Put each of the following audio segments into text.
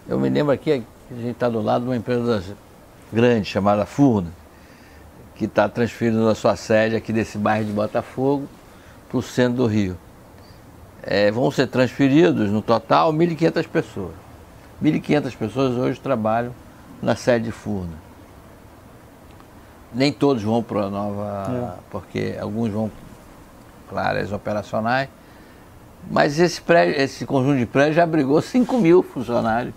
Eu me lembro aqui que a gente está do lado de uma empresa grande chamada Furna, que está transferindo a sua sede aqui desse bairro de Botafogo para o centro do Rio. Vão ser transferidos, no total, 1.500 pessoas. 1.500 pessoas hoje trabalham na sede de Furna. Nem todos vão para a nova, porque alguns vão para áreas operacionais, mas esse conjunto de prédios já abrigou 5.000 funcionários.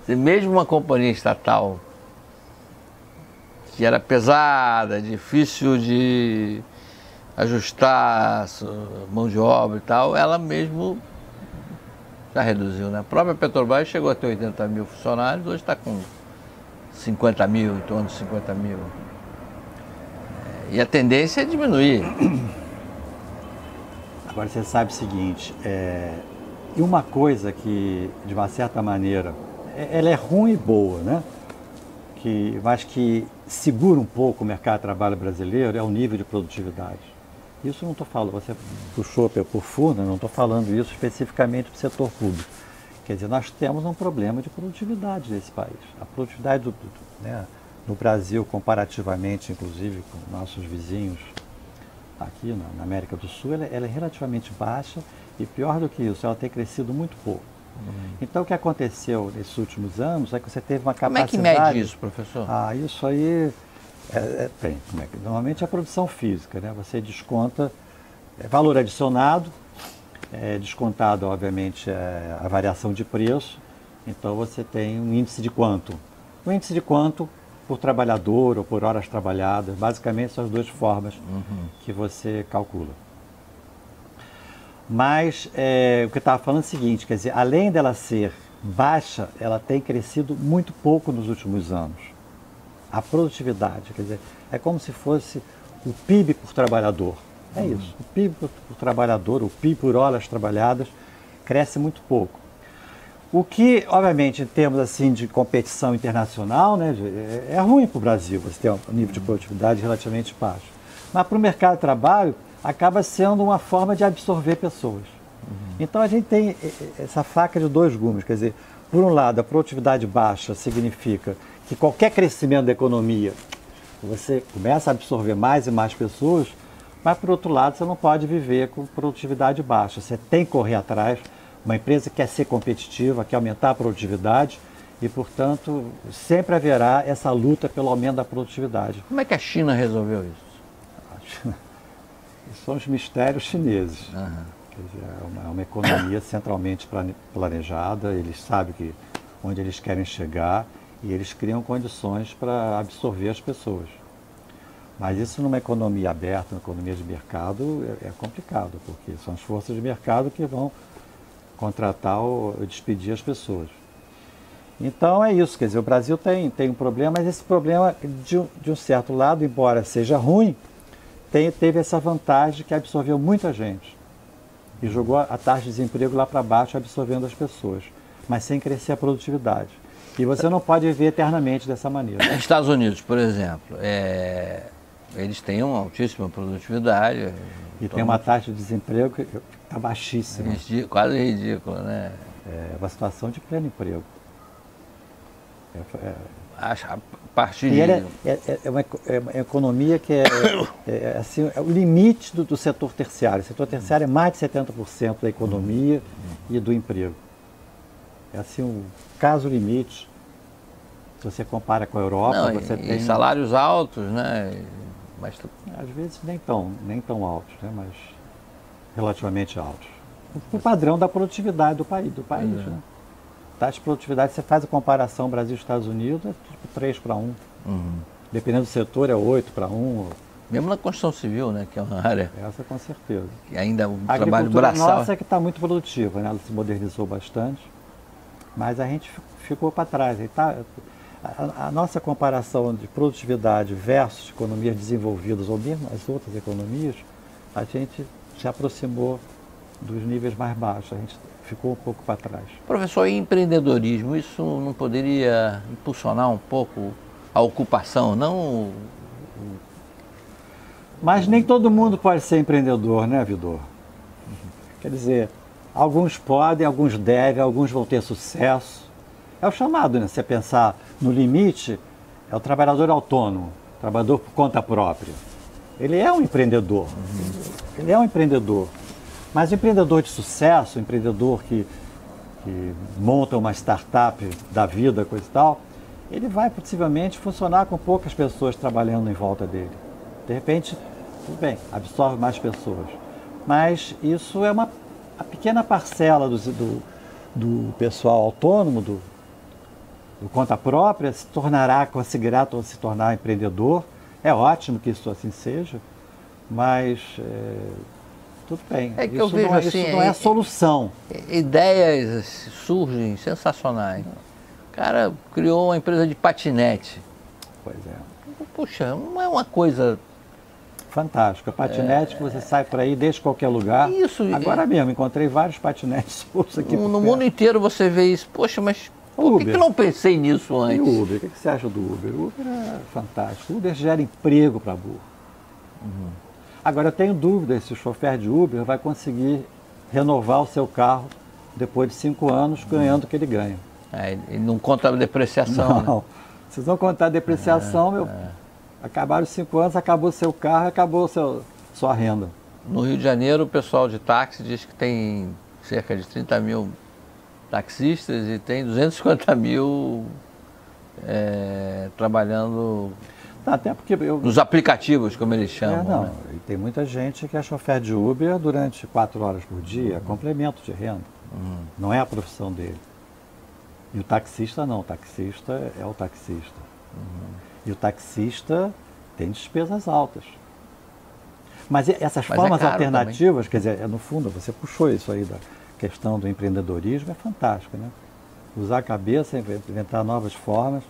Mesmo uma companhia estatal que era pesada, difícil de ajustar mão de obra e tal, ela mesmo já reduziu, né? A própria Petrobras chegou a ter 80.000 funcionários, hoje está com 50.000, em torno de 50.000. E a tendência é diminuir. Agora você sabe o seguinte, e uma coisa que, de uma certa maneira, ela é ruim e boa, né? Mas que segura um pouco o mercado de trabalho brasileiro é o nível de produtividade. Isso eu não estou falando, você puxou por Furna, não estou falando isso especificamente do setor público. Quer dizer, nós temos um problema de produtividade nesse país. A produtividade no Brasil, comparativamente, inclusive, com nossos vizinhos aqui na América do Sul, ela é relativamente baixa e, pior do que isso, ela tem crescido muito pouco. Então, o que aconteceu nesses últimos anos é que você teve uma capacidade... Como é que mede isso, professor? Isso aí... Normalmente é a produção física, né? Você desconta valor adicionado, descontado, obviamente, a variação de preço, então você tem um índice de quanto? O índice de quanto por trabalhador ou por horas trabalhadas, basicamente são as duas formas que você calcula. Mas o que eu estava falando é o seguinte, quer dizer, além dela ser baixa, ela tem crescido muito pouco nos últimos anos. A produtividade, quer dizer, é como se fosse o PIB por trabalhador. É isso, o PIB por trabalhador, o PIB por horas trabalhadas, cresce muito pouco. O que, obviamente, em termos assim, de competição internacional, né, é ruim para o Brasil, você ter um nível de produtividade relativamente baixo. Mas para o mercado de trabalho, acaba sendo uma forma de absorver pessoas. Então a gente tem essa faca de dois gumes, quer dizer, por um lado, a produtividade baixa significa que qualquer crescimento da economia, você começa a absorver mais e mais pessoas, mas por outro lado, você não pode viver com produtividade baixa, você tem que correr atrás. Uma empresa quer ser competitiva, quer aumentar a produtividade e, portanto, sempre haverá essa luta pelo aumento da produtividade. Como é que a China resolveu isso? São os mistérios chineses. Quer dizer, é uma economia centralmente planejada, eles sabem onde eles querem chegar e eles criam condições para absorver as pessoas. Mas isso numa economia aberta, numa economia de mercado, é complicado, porque são as forças de mercado que vão contratar ou despedir as pessoas. Então é isso, quer dizer, o Brasil tem um problema, mas esse problema, de um certo lado, embora seja ruim, teve essa vantagem que absorveu muita gente e jogou a taxa de desemprego lá para baixo, absorvendo as pessoas, mas sem crescer a produtividade. E você não pode viver eternamente dessa maneira. Estados Unidos, por exemplo, eles têm uma altíssima produtividade. E tem uma taxa de desemprego que está baixíssima. Quase ridícula, né? É uma situação de pleno emprego. A partir e é uma economia que assim, é o limite do setor terciário. O setor terciário é mais de 70% da economia e do emprego. É assim um caso limite. Se você compara com a Europa, você tem salários altos, né? Mas às vezes nem tão altos, né? Mas relativamente altos. O padrão da produtividade do país, né? Taxa de produtividade, você faz a comparação Brasil-Estados Unidos, é tipo 3:1. Dependendo do setor, é 8:1. Mesmo na construção civil, né? Que é uma área... Essa com certeza. Que ainda o a trabalho braçal... nossa é que está muito produtiva, né? Ela se modernizou bastante, mas a gente ficou para trás. A nossa comparação de produtividade versus economias desenvolvidas, ou mesmo as outras economias, a gente se aproximou dos níveis mais baixos, a gente ficou um pouco para trás. Professor, e empreendedorismo, isso não poderia impulsionar um pouco a ocupação, não? Mas nem todo mundo pode ser empreendedor, né, Vidor? Quer dizer, alguns podem, alguns devem, alguns vão ter sucesso. É o chamado, né? Se você pensar no limite, é o trabalhador autônomo, trabalhador por conta própria. Ele é um empreendedor. Ele é um empreendedor. Mas o empreendedor de sucesso, o empreendedor que monta uma startup da vida, coisa e tal, ele vai possivelmente funcionar com poucas pessoas trabalhando em volta dele. De repente, tudo bem, absorve mais pessoas. Mas isso é uma pequena parcela do pessoal autônomo, do conta própria, conseguirá se tornar empreendedor. É ótimo que isso assim seja, mas tudo bem. É que eu vejo assim, isso não é a solução. Ideias surgem sensacionais. O cara criou uma empresa de patinete. Pois é. Puxa, não é uma coisa... Fantástico. Patinete que você sai por aí desde qualquer lugar. Isso. Agora mesmo, encontrei vários patinetes aqui no mundo inteiro você vê isso. Poxa, mas por que eu não pensei nisso antes? E o Uber? O que você acha do Uber? O Uber é fantástico. O Uber gera emprego para burro. Agora, eu tenho dúvida se o chofer de Uber vai conseguir renovar o seu carro depois de 5 anos ganhando o que ele ganha. Ele não conta a depreciação, não. Né? Vocês vão contar a depreciação, acabaram os 5 anos, acabou seu carro, acabou sua renda. No Rio de Janeiro, o pessoal de táxi diz que tem cerca de 30 mil taxistas e tem 250 mil trabalhando até porque nos aplicativos, como eles chamam. Né? E tem muita gente que é chofer de Uber durante 4 horas por dia, complemento de renda. Não é a profissão dele. E o taxista não, o taxista é o taxista. E o taxista tem despesas altas. Mas essas formas alternativas, também. Quer dizer, no fundo, você puxou isso aí da questão do empreendedorismo, é fantástico, né? Usar a cabeça, inventar novas formas.